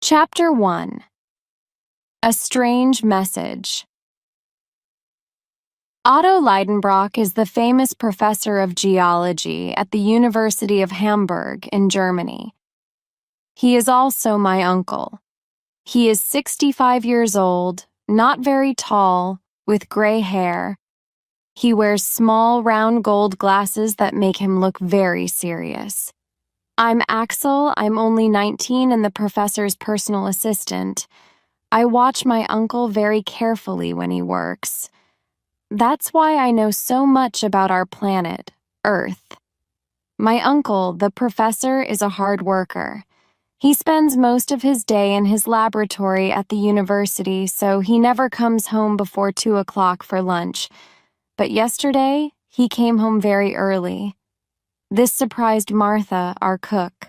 Chapter 1. A Strange Message. Otto Leidenbrock is the famous professor of geology at the University of Hamburg in Germany. He is also my uncle. He is 65 years old, not very tall, with gray hair. He wears small, round gold glasses that make him look very serious. I'm Axel. I'm only 19 and the professor's personal assistant. I watch my uncle very carefully when he works. That's why I know so much about our planet, Earth. My uncle, the professor, is a hard worker. He spends most of his day in his laboratory at the university, so he never comes home before 2 o'clock for lunch. But yesterday, he came home very early. This surprised Martha, our cook.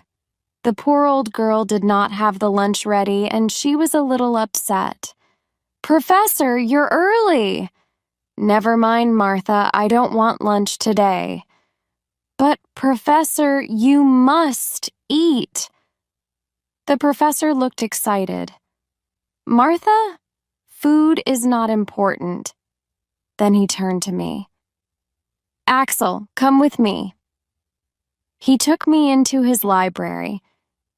The poor old girl did not have the lunch ready, and she was a little upset. "Professor, you're early!" "Never mind, Martha, I don't want lunch today." "But, Professor, you must eat." The professor looked excited. "Martha, food is not important." Then he turned to me. "Axel, come with me." He took me into his library.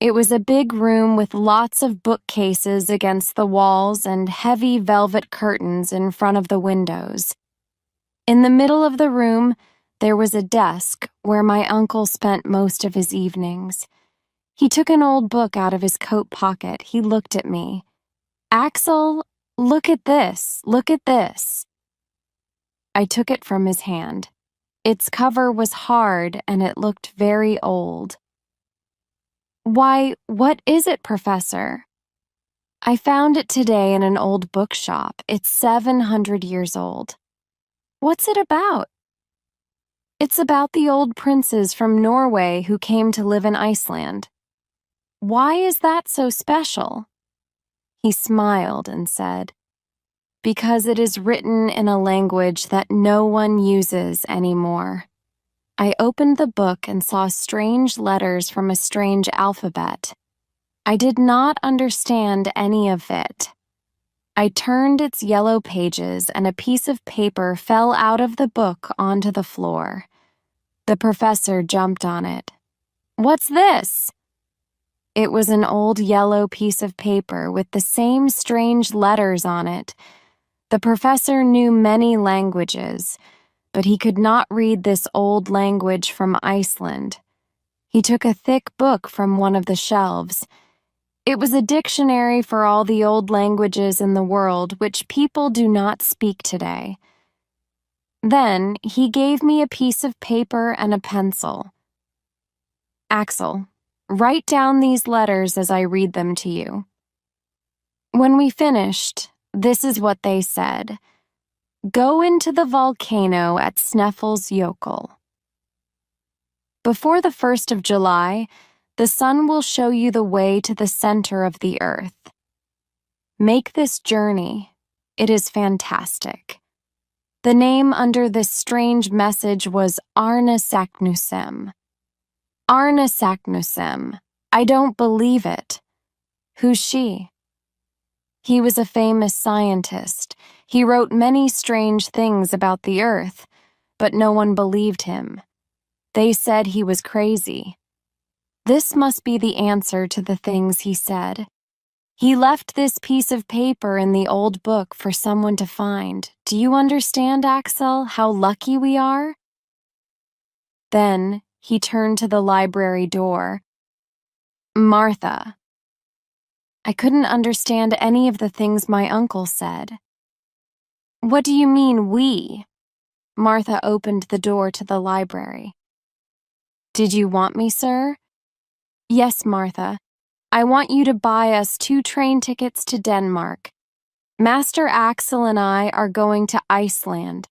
It was a big room with lots of bookcases against the walls and heavy velvet curtains in front of the windows. In the middle of the room, there was a desk where my uncle spent most of his evenings. He took an old book out of his coat pocket. He looked at me. "Axel, look at this, look at this." I took it from his hand. Its cover was hard and it looked very old. "Why, what is it, Professor?" "I found it today in an old bookshop. It's 700 years old." "What's it about?" "It's about the old princes from Norway who came to live in Iceland." "Why is that so special?" He smiled and said, "Because it is written in a language that no one uses anymore." I opened the book and saw strange letters from a strange alphabet. I did not understand any of it. I turned its yellow pages and a piece of paper fell out of the book onto the floor. The professor jumped on it. "What's this?" It was an old yellow piece of paper with the same strange letters on it. The professor knew many languages, but he could not read this old language from Iceland. He took a thick book from one of the shelves. It was a dictionary for all the old languages in the world which people do not speak today. Then he gave me a piece of paper and a pencil. "Axel, write down these letters as I read them to you." When we finished, this is what they said. "Go into the volcano at 𝐒𝐭𝐨𝐫𝐢𝐞𝐬. Before the 1st of July, the sun will show you the way to the center of the earth. Make this journey. It is fantastic." The name under this strange message was 𝐒𝐭𝐨𝐫𝐢𝐞𝐬. 𝐒𝐭𝐨𝐫𝐢𝐞𝐬. I don't believe it. Who's she? He was a famous scientist. He wrote many strange things about the earth, but no one believed him. They said he was crazy. This must be the answer to the things he said. He left this piece of paper in the old book for someone to find. Do you understand, Axel, how lucky we are? Then he turned to the library door. "Martha." I couldn't understand any of the things my uncle said. "What do you mean, we?" Martha opened the door to the library. "Did you want me, sir?" "Yes, Martha. I want you to buy us 2 train tickets to Denmark. Master Axel and I are going to Iceland."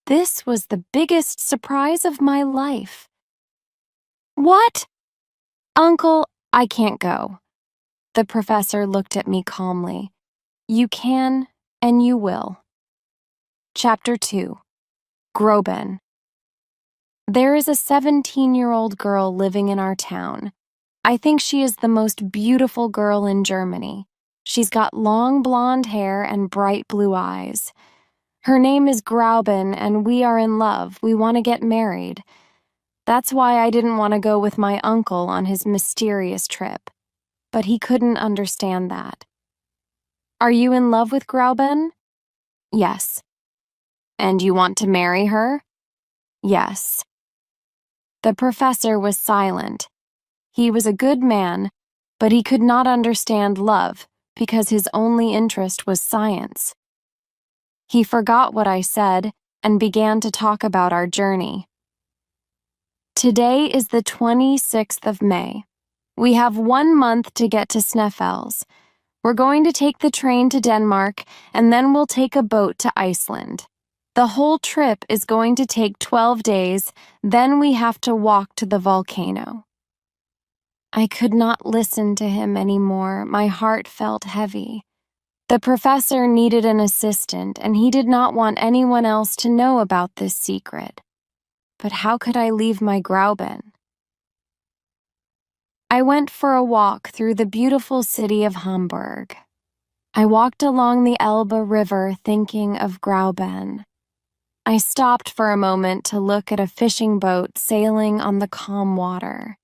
This was the biggest surprise of my life. "What?" "Uncle, I can't go." The professor looked at me calmly. "You can, and you will." Chapter 2. 𝐒𝐭𝐨𝐫𝐢𝐞𝐬. There is a 17-year-old girl living in our town. I think she is the most beautiful girl in Germany. She's got long blonde hair and bright blue eyes. Her name is 𝐭𝐨𝐫𝐞, and we are in love. We want to get married. That's why I didn't want to go with my uncle on his mysterious trip. But he couldn't understand that. Are you in love with 𝐭𝐨𝐫𝐞? Yes. And you want to marry her? Yes. The professor was silent. He was a good man, but he could not understand love because his only interest was science. He forgot what I said and began to talk about our journey. Today is the 26th of May. We have 1 month to get to 𝐒𝐭𝐨𝐫𝐞. We're going to take the train to Denmark, and then we'll take a boat to Iceland. The whole trip is going to take 12 days, then we have to walk to the volcano. I could not listen to him anymore. My heart felt heavy. The professor needed an assistant, and he did not want anyone else to know about this secret. But how could I leave my 𝐭𝐨𝐫𝐞? I went for a walk through the beautiful city of Hamburg. I walked along the Elbe River thinking of 𝐭𝐨𝐫𝐞. I stopped for a moment to look at a fishing boat sailing on the calm water.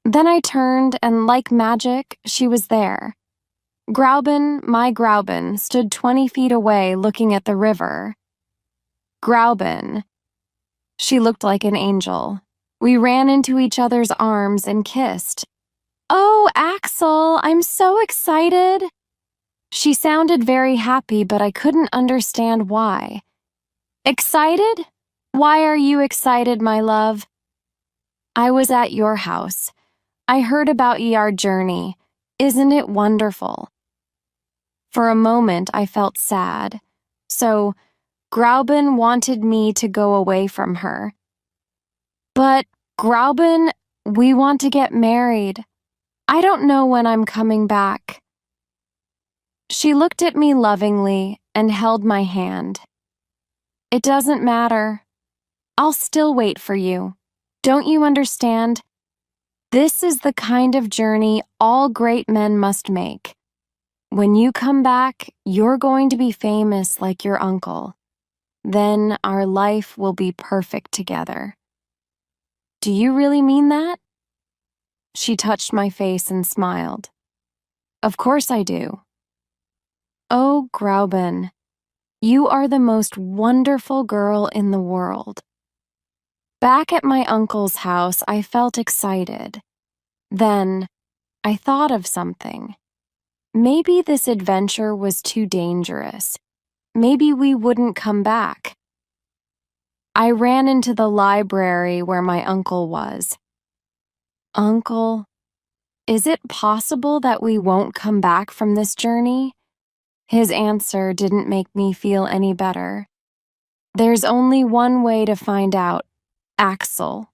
Then I turned, and like magic, she was there. 𝐭𝐨𝐫𝐞, my 𝐭𝐨𝐵𝐞, stood 20 feet away looking at the river. 𝐭𝐨𝐵𝐞. She looked like an angel. We ran into each other's arms and kissed. Oh, Axel, I'm so excited. She sounded very happy, but I couldn't understand why. Excited? Why are you excited, my love? I was at your house. I heard about our journey. Isn't it wonderful? For a moment, I felt sad. So, 𝐭𝐨𝐵𝐞 wanted me to go away from her. But, 𝐭𝐨𝐵𝐞, we want to get married. I don't know when I'm coming back. She looked at me lovingly and held my hand. It doesn't matter. I'll still wait for you. Don't you understand? This is the kind of journey all great men must make. When you come back, you're going to be famous like your uncle. Then our life will be perfect together. Do you really mean that? She touched my face and smiled. Of course I do. Oh, 𝐭𝐨𝐵𝐞, you are the most wonderful girl in the world. Back at my uncle's house, I felt excited. Then, I thought of something. Maybe this adventure was too dangerous. Maybe we wouldn't come back. I ran into the library where my uncle was. Uncle, is it possible that we won't come back from this journey? His answer didn't make me feel any better. There's only one way to find out, Axel.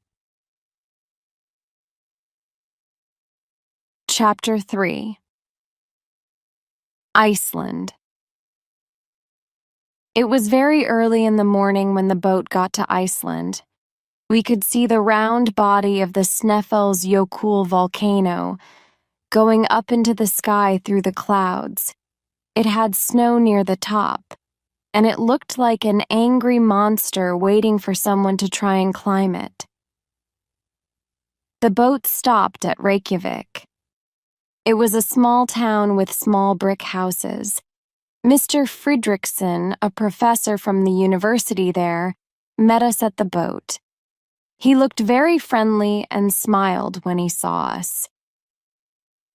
Chapter 3. Iceland. It was very early in the morning when the boat got to Iceland. We could see the round body of the 𝐒𝐭𝐨𝐫𝐞 volcano going up into the sky through the clouds. It had snow near the top, and it looked like an angry monster waiting for someone to try and climb it. The boat stopped at Reykjavik. It was a small town with small brick houses. Mr. Fridriksson, a professor from the university there, met us at the boat. He looked very friendly and smiled when he saw us.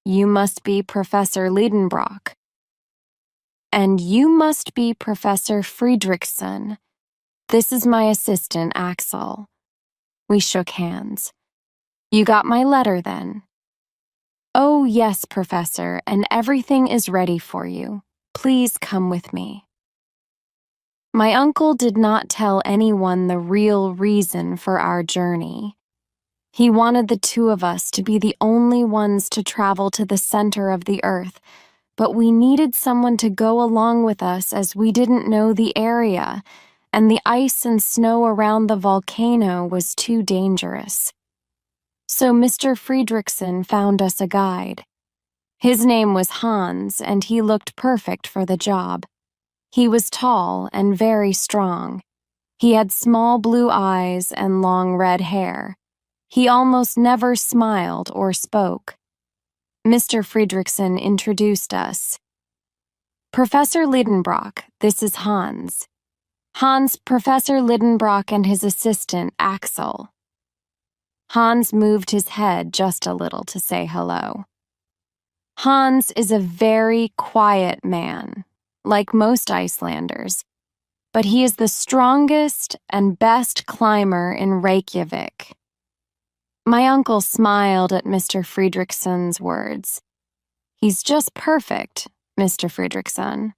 You must be Professor Liedenbrock. And you must be Professor Fridriksson. This is my assistant, Axel. We shook hands. You got my letter then? Oh, yes, Professor, and everything is ready for you. Please come with me. My uncle did not tell anyone the real reason for our journey. He wanted the two of us to be the only ones to travel to the center of the earth, but we needed someone to go along with us as we didn't know the area, and the ice and snow around the volcano was too dangerous. So Mr. Friedrichsen found us a guide. His name was Hans, and he looked perfect for the job. He was tall and very strong. He had small blue eyes and long red hair. He almost never smiled or spoke. Mr. Friedrichsen introduced us. Professor Liedenbrock, this is Hans. Hans, Professor Liedenbrock and his assistant, Axel. Hans moved his head just a little to say hello. Hans is a very quiet man, like most Icelanders, but he is the strongest and best climber in Reykjavik. My uncle smiled at Mr. Friedrichsen's words. He's just perfect, Mr. Friedrichsen.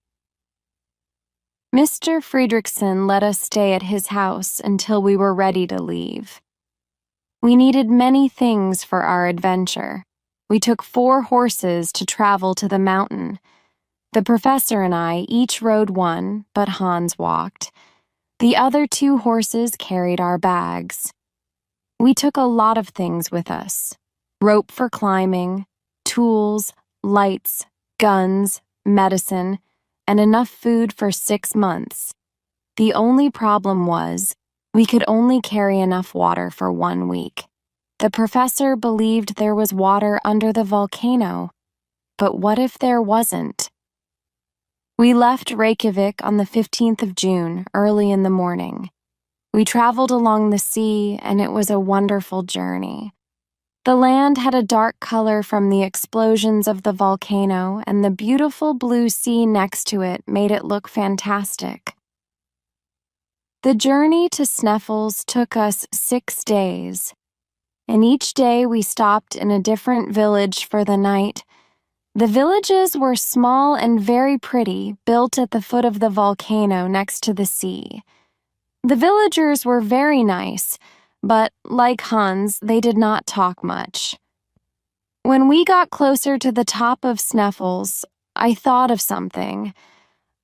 Mr. Friedrichsen let us stay at his house until we were ready to leave. We needed many things for our adventure. We took 4 horses to travel to the mountain. The professor and I each rode one, but Hans walked. The other 2 horses carried our bags. We took a lot of things with us: rope for climbing, tools, lights, guns, medicine, and enough food for 6 months. The only problem was, we could only carry enough water for 1 week. The professor believed there was water under the volcano, but what if there wasn't? We left Reykjavik on the 15th of June, early in the morning. We traveled along the sea, and it was a wonderful journey. The land had a dark color from the explosions of the volcano, and the beautiful blue sea next to it made it look fantastic. The journey to Sneffels took us 6 days, and each day we stopped in a different village for the night. The villages were small and very pretty, built at the foot of the volcano next to the sea. The villagers were very nice, but, like Hans, they did not talk much. When we got closer to the top of Sneffels, I thought of something.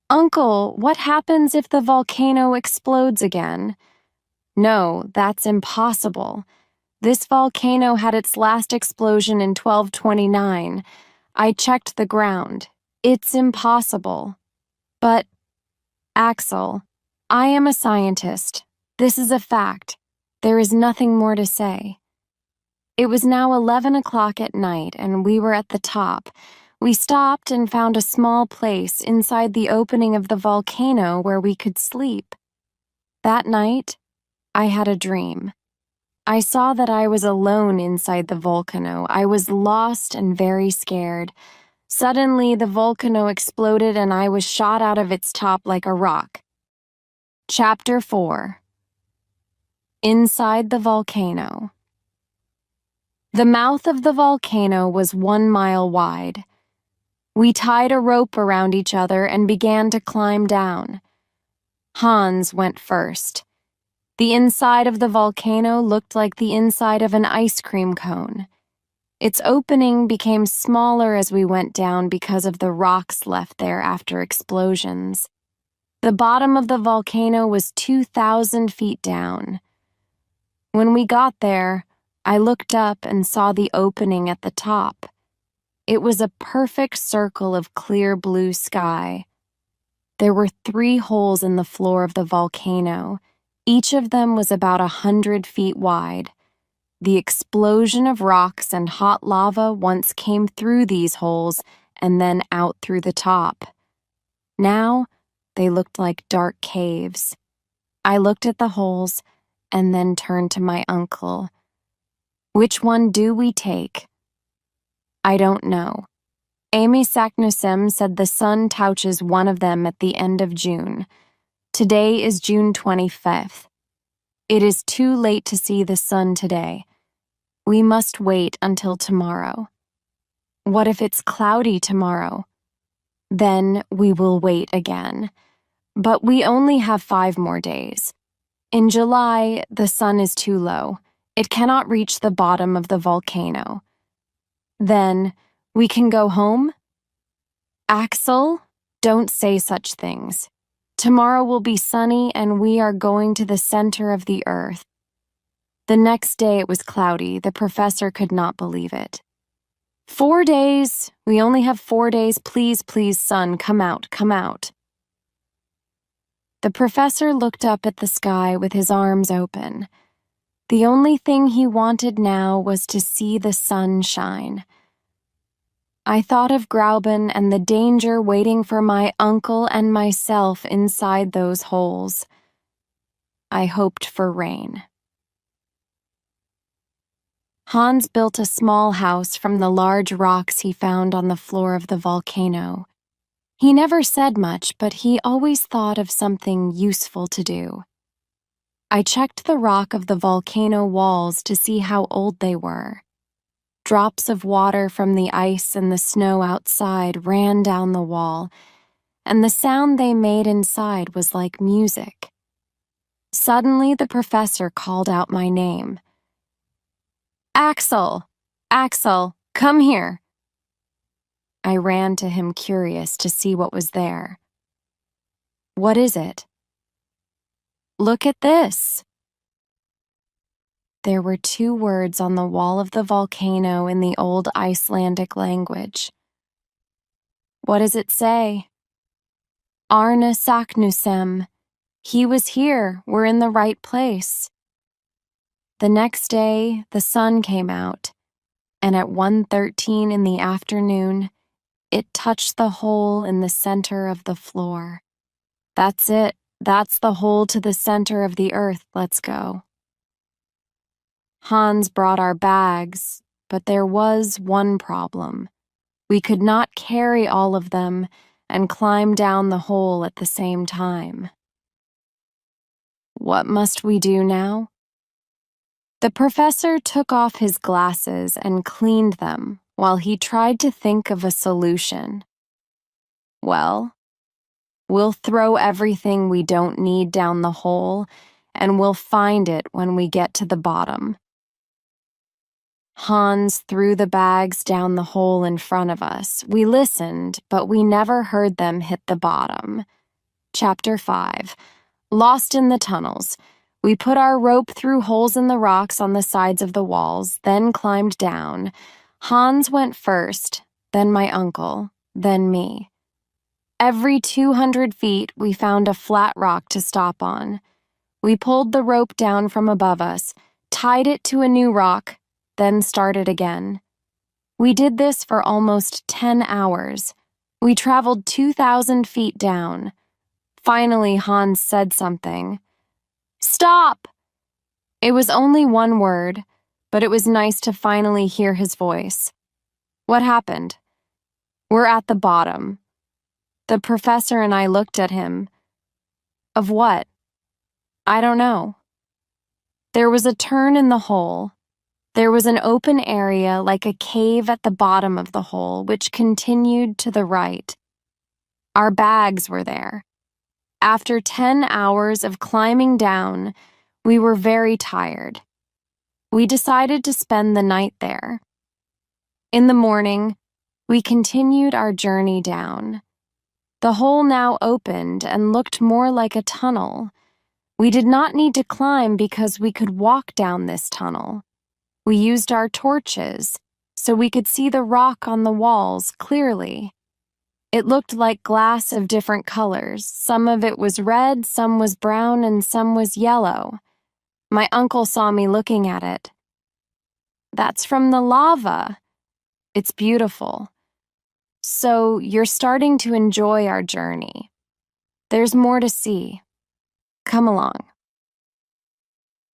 Uncle, what happens if the volcano explodes again? No, that's impossible. This volcano had its last explosion in 1229. I checked the ground. It's impossible. But, Axel, I am a scientist. This is a fact. There is nothing more to say. It was now 11 o'clock at night, and we were at the top. We stopped and found a small place inside the opening of the volcano where we could sleep. That night, I had a dream. I saw that I was alone inside the volcano. I was lost and very scared. Suddenly, the volcano exploded and I was shot out of its top like a rock. Chapter 4. Inside the volcano. The mouth of the volcano was 1 mile wide. We tied a rope around each other and began to climb down. Hans went first. The inside of the volcano looked like the inside of an ice cream cone. Its opening became smaller as we went down because of the rocks left there after explosions. The bottom of the volcano was 2,000 feet down. When we got there, I looked up and saw the opening at the top. It was a perfect circle of clear blue sky. There were 3 holes in the floor of the volcano. Each of them was about 100 feet wide. The explosion of rocks and hot lava once came through these holes and then out through the top. Now, they looked like dark caves. I looked at the holes and then turned to my uncle. Which one do we take? I don't know. 𝐒𝐭𝐨𝐫𝐞𝐬 said the sun touches one of them at the end of June. Today is June 25th. It is too late to see the sun today. We must wait until tomorrow. What if it's cloudy tomorrow? Then we will wait again. But we only have 5 more days. In July, the sun is too low. It cannot reach the bottom of the volcano. Then, we can go home? Axel, don't say such things. Tomorrow will be sunny and we are going to the center of the earth. The next day it was cloudy. The professor could not believe it. 4 days. We only have 4 days. Please, please, son, come out, come out. The professor looked up at the sky with his arms open. The only thing he wanted now was to see the sun shine. I thought of 𝐒𝐬𝐫𝐞 and the danger waiting for my uncle and myself inside those holes. I hoped for rain. Hans built a small house from the large rocks he found on the floor of the volcano. He never said much, but he always thought of something useful to do. I checked the rock of the volcano walls to see how old they were. Drops of water from the ice and the snow outside ran down the wall, and the sound they made inside was like music. Suddenly, the professor called out my name. Axel! Axel, come here! I ran to him, curious to see what was there. What is it? Look at this! There were 2 words on the wall of the volcano in the old Icelandic language. What does it say? Árni Saknussemm. He was here. We're in the right place. The next day, the sun came out, and at 1:13 in the afternoon, it touched the hole in the center of the floor. That's it. That's the hole to the center of the earth. Let's go. Hans brought our bags, but there was one problem. We could not carry all of them and climb down the hole at the same time. What must we do now? The professor took off his glasses and cleaned them while he tried to think of a solution. Well, we'll throw everything we don't need down the hole, and we'll find it when we get to the bottom. Hans threw the bags down the hole in front of us. We listened, but we never heard them hit the bottom. Chapter 5. Lost in the tunnels. We put our rope through holes in the rocks on the sides of the walls, then climbed down. Hans went first, then my uncle, then me. Every 200 feet, we found a flat rock to stop on. We pulled the rope down from above us, tied it to a new rock, then started again. We did this for almost 10 hours. We traveled 2,000 feet down. Finally, Hans said something. Stop! It was only one word, but it was nice to finally hear his voice. What happened? We're at the bottom. The professor and I looked at him. Of what? I don't know. There was a turn in the hole. There was an open area like a cave at the bottom of the hole, which continued to the right. Our bags were there. After 10 hours of climbing down, we were very tired. We decided to spend the night there. In the morning, we continued our journey down. The hole now opened and looked more like a tunnel. We did not need to climb because we could walk down this tunnel. We used our torches so we could see the rock on the walls clearly. It looked like glass of different colors. Some of it was red, some was brown, and some was yellow. My uncle saw me looking at it. That's from the lava. It's beautiful. So you're starting to enjoy our journey. There's more to see. Come along.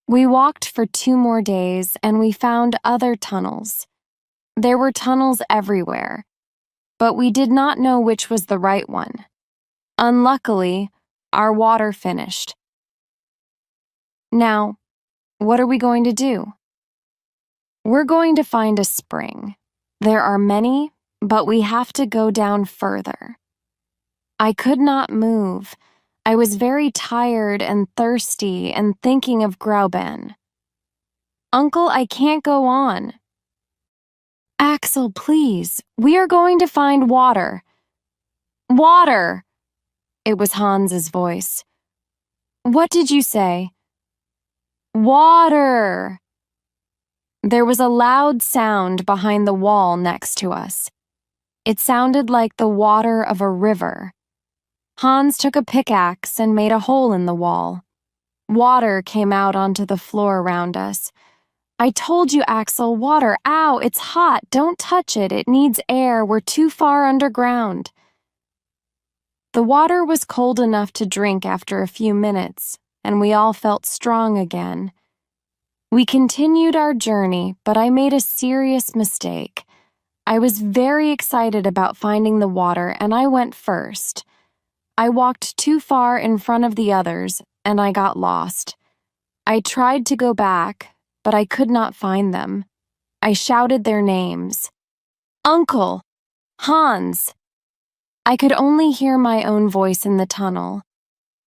We walked for 2 more days and we found other tunnels. There were tunnels everywhere, but we did not know which was the right one. Unluckily, our water finished. Now, what are we going to do? We're going to find a spring. There are many, but we have to go down further. I could not move. I was very tired and thirsty and thinking of 𝐒𝐬𝐫𝐞. Uncle, I can't go on. Axel, please, we are going to find water. Water! It was Hans's voice. What did you say? Water! There was a loud sound behind the wall next to us. It sounded like the water of a river. Hans took a pickaxe and made a hole in the wall. Water came out onto the floor around us. I told you, Axel, water. Ow, it's hot. Don't touch it. It needs air. We're too far underground. The water was cold enough to drink after a few minutes, and we all felt strong again. We continued our journey, but I made a serious mistake. I was very excited about finding the water, and I went first. I walked too far in front of the others, and I got lost. I tried to go back, but I could not find them. I shouted their names. Uncle! Hans! I could only hear my own voice in the tunnel.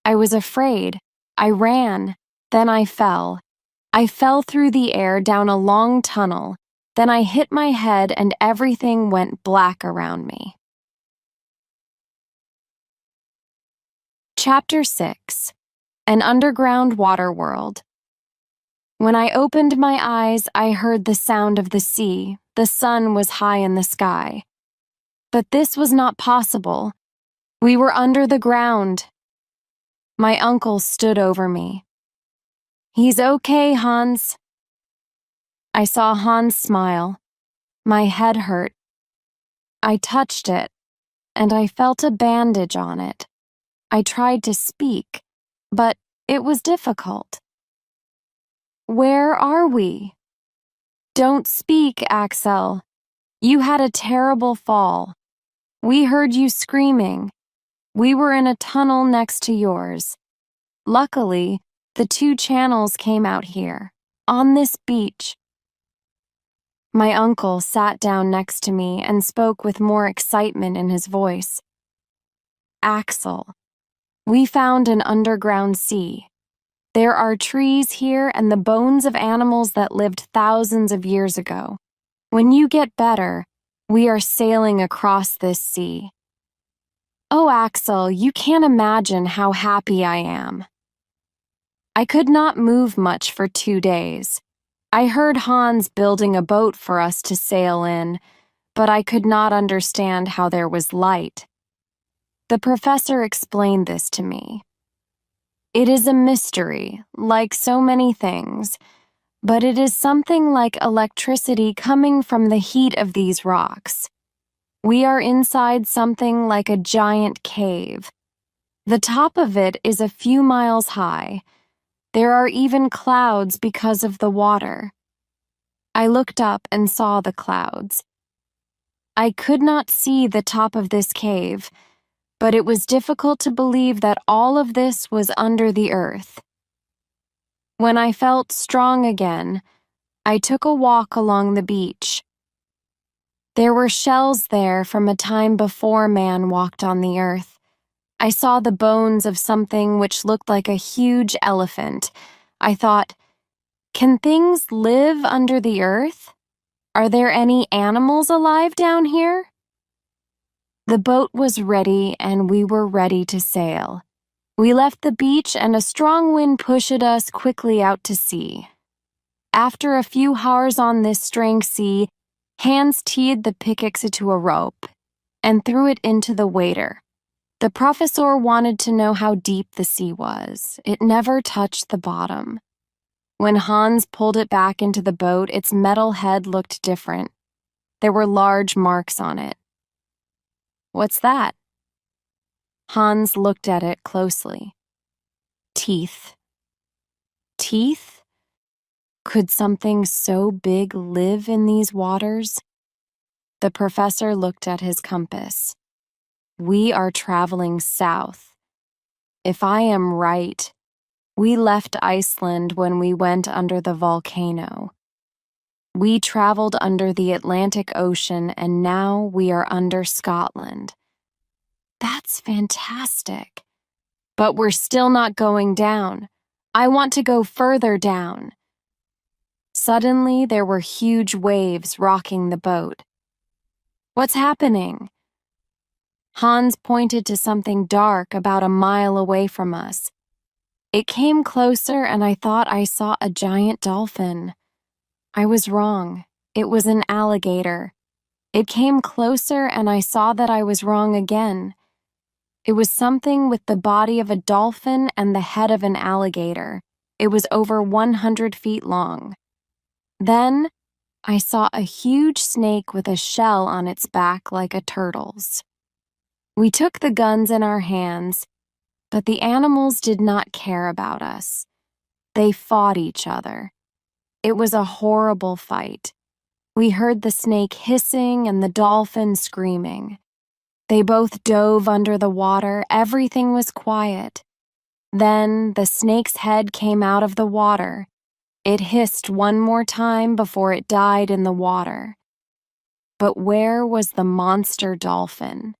I was afraid. I ran. Then I fell. I fell through the air down a long tunnel. Then I hit my head and everything went black around me. Chapter 6. An Underground Water World. When I opened my eyes, I heard the sound of the sea. The sun was high in the sky. But this was not possible. We were under the ground. My uncle stood over me. He's okay, Hans. I saw Hans smile. My head hurt. I touched it, and I felt a bandage on it. I tried to speak, but it was difficult. Where are we? Don't speak, Axel. You had a terrible fall. We heard you screaming. We were in a tunnel next to yours. Luckily, the 2 channels came out here, on this beach. My uncle sat down next to me and spoke with more excitement in his voice. Axel, we found an underground sea. There are trees here and the bones of animals that lived thousands of years ago. When you get better, we are sailing across this sea. Oh, Axel, you can't imagine how happy I am. I could not move much for 2 days. I heard Hans building a boat for us to sail in, but I could not understand how there was light. The professor explained this to me. It is a mystery, like so many things, but it is something like electricity coming from the heat of these rocks. We are inside something like a giant cave. The top of it is a few miles high. There are even clouds because of the water. I looked up and saw the clouds. I could not see the top of this cave, but it was difficult to believe that all of this was under the earth. When I felt strong again, I took a walk along the beach. There were shells there from a time before man walked on the earth. I saw the bones of something which looked like a huge elephant. I thought, can things live under the earth? Are there any animals alive down here? The boat was ready and we were ready to sail. We left the beach and a strong wind pushed us quickly out to sea. After a few hours on this strange sea, Hans tied the pickaxe to a rope and threw it into the water. The professor wanted to know how deep the sea was. It never touched the bottom. When Hans pulled it back into the boat, its metal head looked different. There were large marks on it. What's that? Hans looked at it closely. Teeth. Teeth? Could something so big live in these waters? The professor looked at his compass. We are traveling south. If I am right, we left Iceland when we went under the volcano. We traveled under the Atlantic Ocean and now we are under Scotland. That's fantastic. But we're still not going down. I want to go further down. Suddenly, there were huge waves rocking the boat. What's happening? Hans pointed to something dark about a mile away from us. It came closer and I thought I saw a giant dolphin. I was wrong. It was an alligator. It came closer and I saw that I was wrong again. It was something with the body of a dolphin and the head of an alligator. It was over 100 feet long. Then, I saw a huge snake with a shell on its back like a turtle's. We took the guns in our hands, but the animals did not care about us. They fought each other. It was a horrible fight. We heard the snake hissing and the dolphin screaming. They both dove under the water. Everything was quiet. Then the snake's head came out of the water. It hissed one more time before it died in the water. But where was the monster dolphin?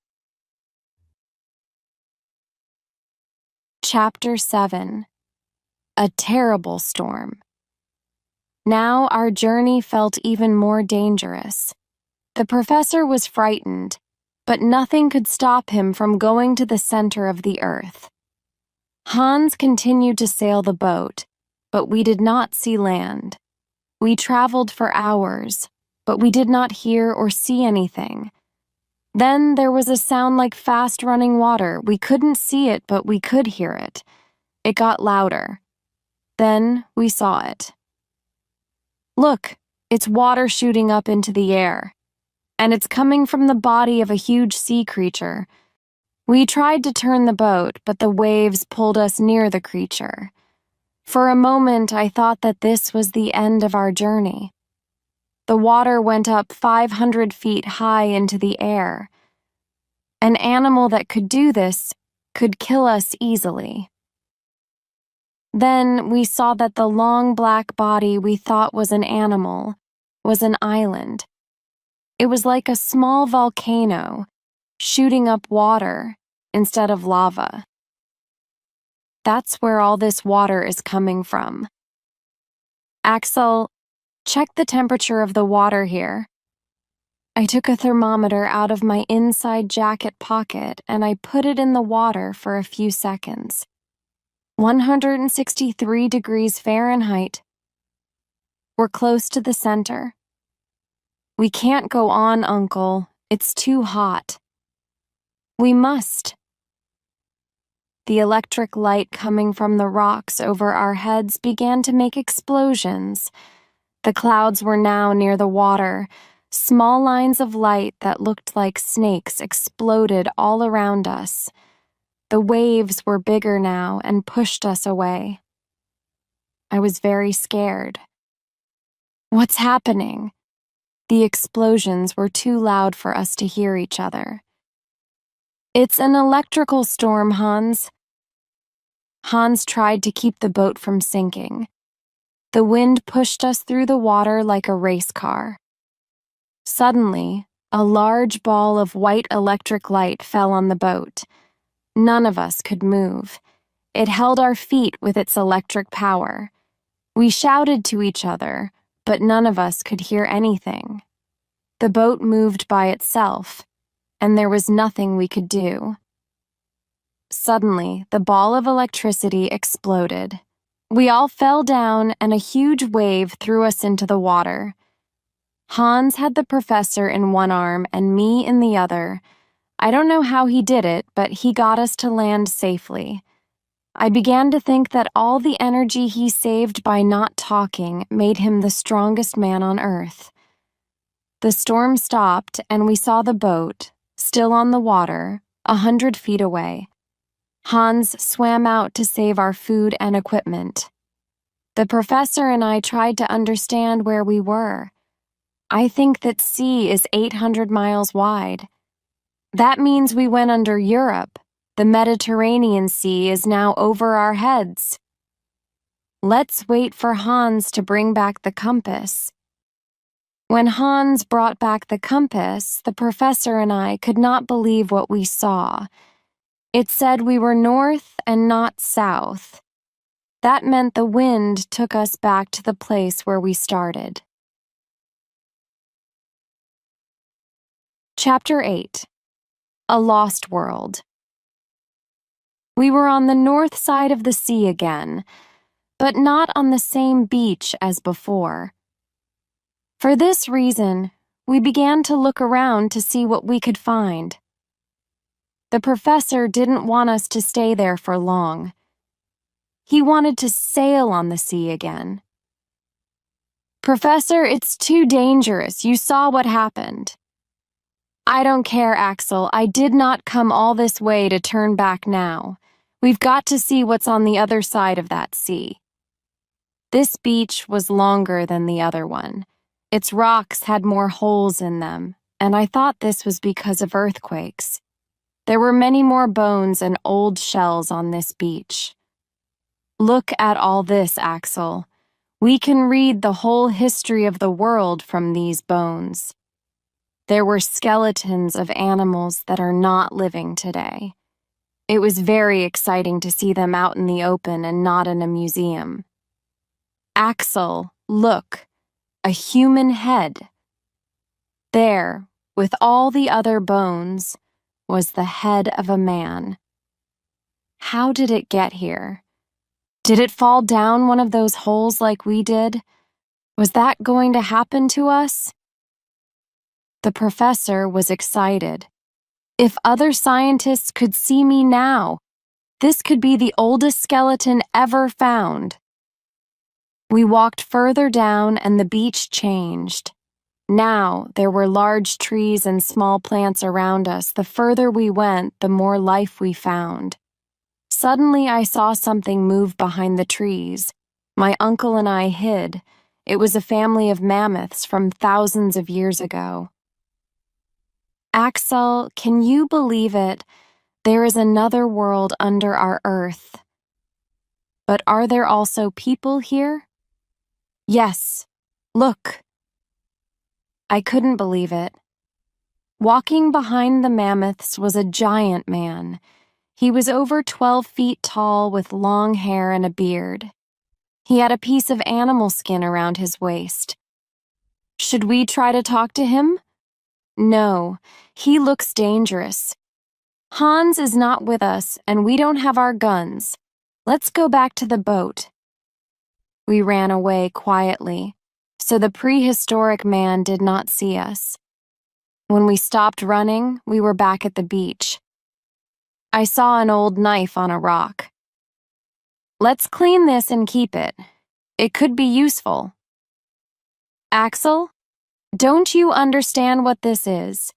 Chapter 7. A terrible storm. Now our journey felt even more dangerous. The professor was frightened, but nothing could stop him from going to the center of the earth. Hans continued to sail the boat, but we did not see land. We traveled for hours, but we did not hear or see anything. Then there was a sound like fast-running water. We couldn't see it, but we could hear it. It got louder. Then we saw it. Look, it's water shooting up into the air, and it's coming from the body of a huge sea creature. We tried to turn the boat, but the waves pulled us near the creature. For a moment, I thought that this was the end of our journey. The water went up 500 feet high into the air. An animal that could do this could kill us easily. Then we saw that the long black body we thought was an animal was an island. It was like a small volcano shooting up water instead of lava. That's where all this water is coming from. Axel, check the temperature of the water here. I took a thermometer out of my inside jacket pocket and I put it in the water for a few seconds. 163 degrees Fahrenheit. We're close to the center. We can't go on, Uncle. It's too hot. We must. The electric light coming from the rocks over our heads began to make explosions. The clouds were now near the water. Small lines of light that looked like snakes exploded all around us. The waves were bigger now and pushed us away. I was very scared. What's happening? The explosions were too loud for us to hear each other. It's an electrical storm, Hans. Hans tried to keep the boat from sinking. The wind pushed us through the water like a race car. Suddenly, a large ball of white electric light fell on the boat. None of us could move. It held our feet with its electric power. We shouted to each other, but none of us could hear anything. The boat moved by itself, and there was nothing we could do. Suddenly, the ball of electricity exploded. We all fell down, and a huge wave threw us into the water. Hans had the professor in one arm and me in the other. I don't know how he did it, but he got us to land safely. I began to think that all the energy he saved by not talking made him the strongest man on earth. The storm stopped, and we saw the boat, still on the water, 100 feet away. Hans swam out to save our food and equipment. The professor and I tried to understand where we were. I think that sea is 800 miles wide. That means we went under Europe. The Mediterranean Sea is now over our heads. Let's wait for Hans to bring back the compass. When Hans brought back the compass, the professor and I could not believe what we saw. It said we were north and not south. That meant the wind took us back to the place where we started. Chapter 8. A Lost World. We were on the north side of the sea again, but not on the same beach as before. For this reason, we began to look around to see what we could find. The professor didn't want us to stay there for long. He wanted to sail on the sea again. "Professor, it's too dangerous. You saw what happened." "I don't care, Axel. I did not come all this way to turn back now. We've got to see what's on the other side of that sea." This beach was longer than the other one. Its rocks had more holes in them, and I thought this was because of earthquakes. There were many more bones and old shells on this beach. "Look at all this, Axel. We can read the whole history of the world from these bones." There were skeletons of animals that are not living today. It was very exciting to see them out in the open and not in a museum. "Axel, look, a human head." There, with all the other bones, was the head of a man. How did it get here? Did it fall down one of those holes like we did? Was that going to happen to us? The professor was excited. If other scientists could see me now, this could be the oldest skeleton ever found. We walked further down and the beach changed. Now there were large trees and small plants around us. The further we went, the more life we found. Suddenly I saw something move behind the trees. My uncle and I hid. It was a family of mammoths from thousands of years ago. "Axel, can you believe it? There is another world under our earth. But are there also people here?" "Yes. Look." I couldn't believe it. Walking behind the mammoths was a giant man. He was over 12 feet tall with long hair and a beard. He had a piece of animal skin around his waist. Should we try to talk to him? No, he looks dangerous. Hans is not with us and we don't have our guns. Let's go back to the boat. We ran away quietly, so the prehistoric man did not see us. When we stopped running, we were back at the beach. I saw an old knife on a rock. "Let's clean this and keep it. It could be useful." "Axel, don't you understand what this is?"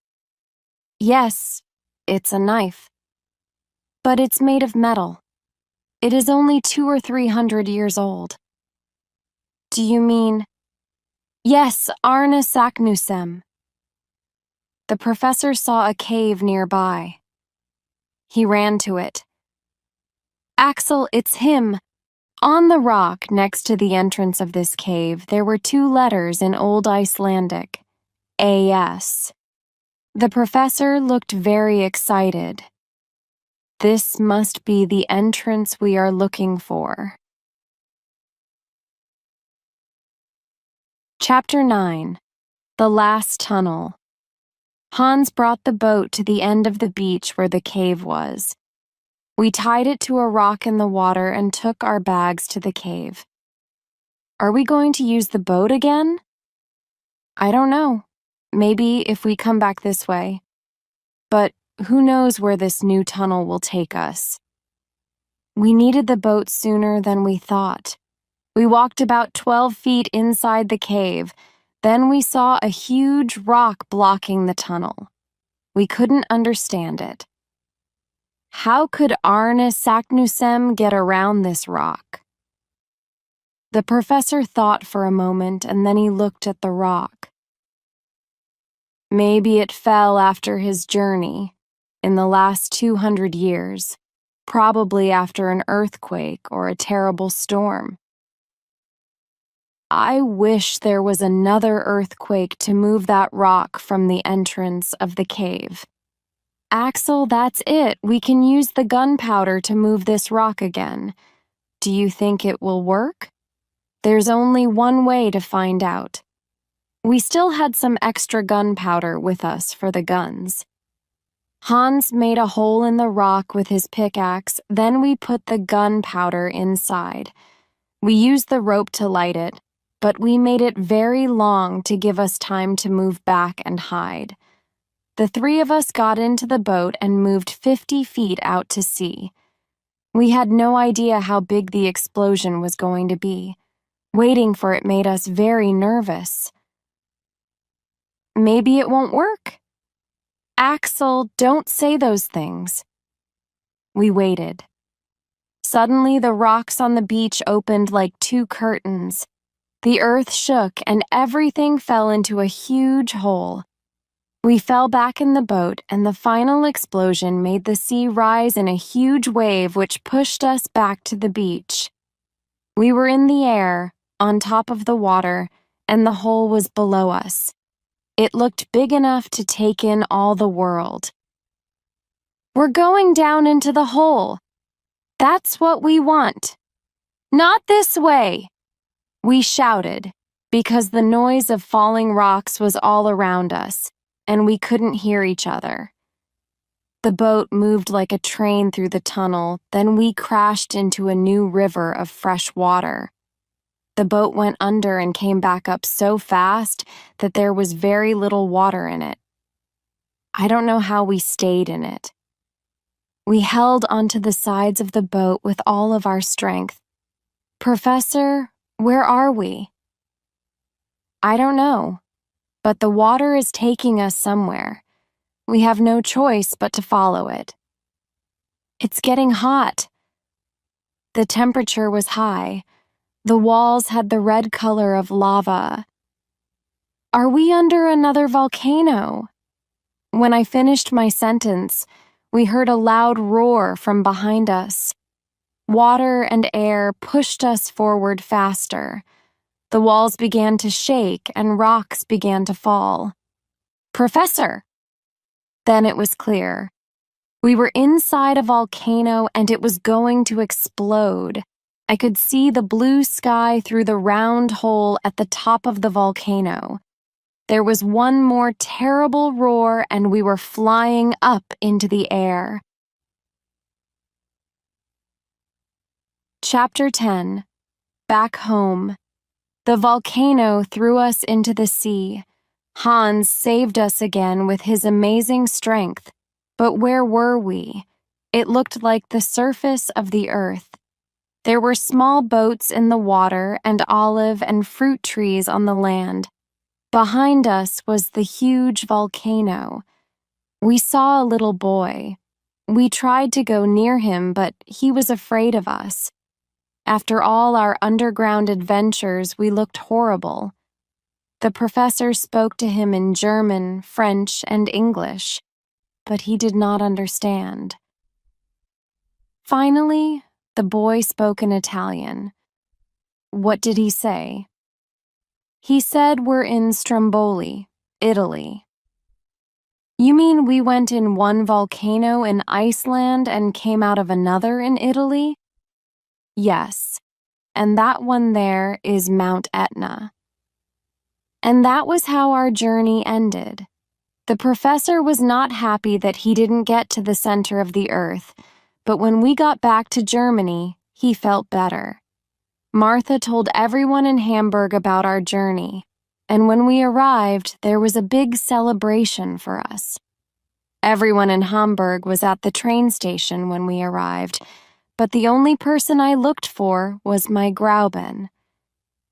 "Yes, it's a knife. But it's made of metal. It is only 200 or 300 years old." "Do you mean—" "Yes, 𝐒𝐭𝐨𝐫𝐢𝐞𝐬. The professor saw a cave nearby. He ran to it. "Axel, it's him." On the rock next to the entrance of this cave, there were 2 letters in Old Icelandic, AS. The professor looked very excited. This must be the entrance we are looking for. Chapter 9. The Last Tunnel. Hans brought the boat to the end of the beach where the cave was. We tied it to a rock in the water and took our bags to the cave. "Are we going to use the boat again?" "I don't know. Maybe if we come back this way. But who knows where this new tunnel will take us?" We needed the boat sooner than we thought. We walked about 12 feet inside the cave. Then we saw a huge rock blocking the tunnel. We couldn't understand it. How could 𝐒𝐭𝐨𝐫𝐢𝐞𝐬 get around this rock? The professor thought for a moment and then he looked at the rock. Maybe it fell after his journey, in the last 200 years, probably after an earthquake or a terrible storm. I wish there was another earthquake to move that rock from the entrance of the cave. "Axel, that's it. We can use the gunpowder to move this rock again. Do you think it will work?" There's only one way to find out. We still had some extra gunpowder with us for the guns. Hans made a hole in the rock with his pickaxe, then we put the gunpowder inside. We used the rope to light it, but we made it very long to give us time to move back and hide. The three of us got into the boat and moved 50 feet out to sea. We had no idea how big the explosion was going to be. Waiting for it made us very nervous. Maybe it won't work. Axel, don't say those things. We waited. Suddenly, the rocks on the beach opened like two curtains. The earth shook and everything fell into a huge hole. We fell back in the boat, and the final explosion made the sea rise in a huge wave which pushed us back to the beach. We were in the air, on top of the water, and the hole was below us. It looked big enough to take in all the world. We're going down into the hole. That's what we want. Not this way, we shouted, because the noise of falling rocks was all around us, and we couldn't hear each other. The boat moved like a train through the tunnel, then we crashed into a new river of fresh water. The boat went under and came back up so fast that there was very little water in it. I don't know how we stayed in it. We held onto the sides of the boat with all of our strength. Professor, where are we? I don't know, but the water is taking us somewhere. We have no choice but to follow it. It's getting hot. The temperature was high. The walls had the red color of lava. Are we under another volcano? When I finished my sentence, we heard a loud roar from behind us. Water and air pushed us forward faster. The walls began to shake and rocks began to fall. Professor! Then it was clear. We were inside a volcano and it was going to explode. I could see the blue sky through the round hole at the top of the volcano. There was one more terrible roar and we were flying up into the air. Chapter 10. Back home. The volcano threw us into the sea. Hans saved us again with his amazing strength. But where were we? It looked like the surface of the earth. There were small boats in the water and olive and fruit trees on the land. Behind us was the huge volcano. We saw a little boy. We tried to go near him, but he was afraid of us. After all our underground adventures, we looked horrible. The professor spoke to him in German, French, and English, but he did not understand. Finally, the boy spoke in Italian. What did he say? He said we're in Stromboli, Italy. You mean we went in one volcano in Iceland and came out of another in Italy? Yes, and that one there is Mount Etna. And that was how our journey ended. The professor was not happy that he didn't get to the center of the earth, but when we got back to Germany, he felt better. Martha told everyone in Hamburg about our journey, and when we arrived, there was a big celebration for us. Everyone in Hamburg was at the train station when we arrived, but the only person I looked for was my Grauben.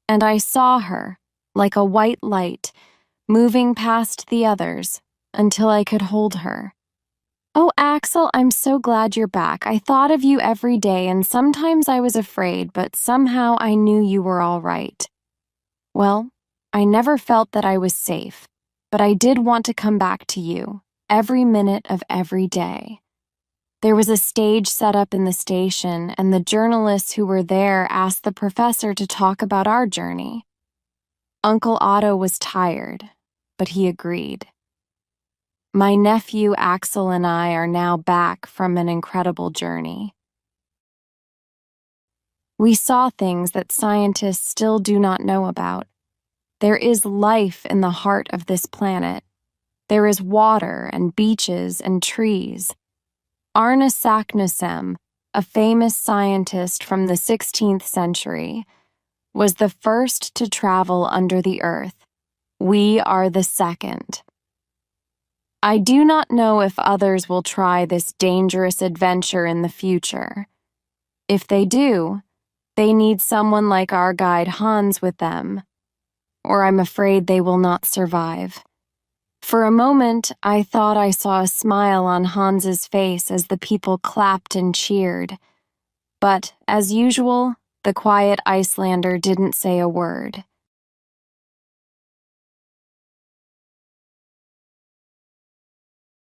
And I saw her, like a white light, moving past the others until I could hold her. Oh, Axel, I'm so glad you're back. I thought of you every day, and sometimes I was afraid, but somehow I knew you were all right. Well, I never felt that I was safe, but I did want to come back to you, every minute of every day. There was a stage set up in the station, and the journalists who were there asked the professor to talk about our journey. Uncle Otto was tired, but he agreed. My nephew Axel and I are now back from an incredible journey. We saw things that scientists still do not know about. There is life in the heart of this planet. There is water and beaches and trees. 𝐒𝐭𝐨𝐫𝐞𝐬, a famous scientist from the 16th century, was the first to travel under the earth. We are the second. I do not know if others will try this dangerous adventure in the future. If they do, they need someone like our guide Hans with them, or I'm afraid they will not survive. For a moment, I thought I saw a smile on Hans's face as the people clapped and cheered. But, as usual, the quiet Icelander didn't say a word.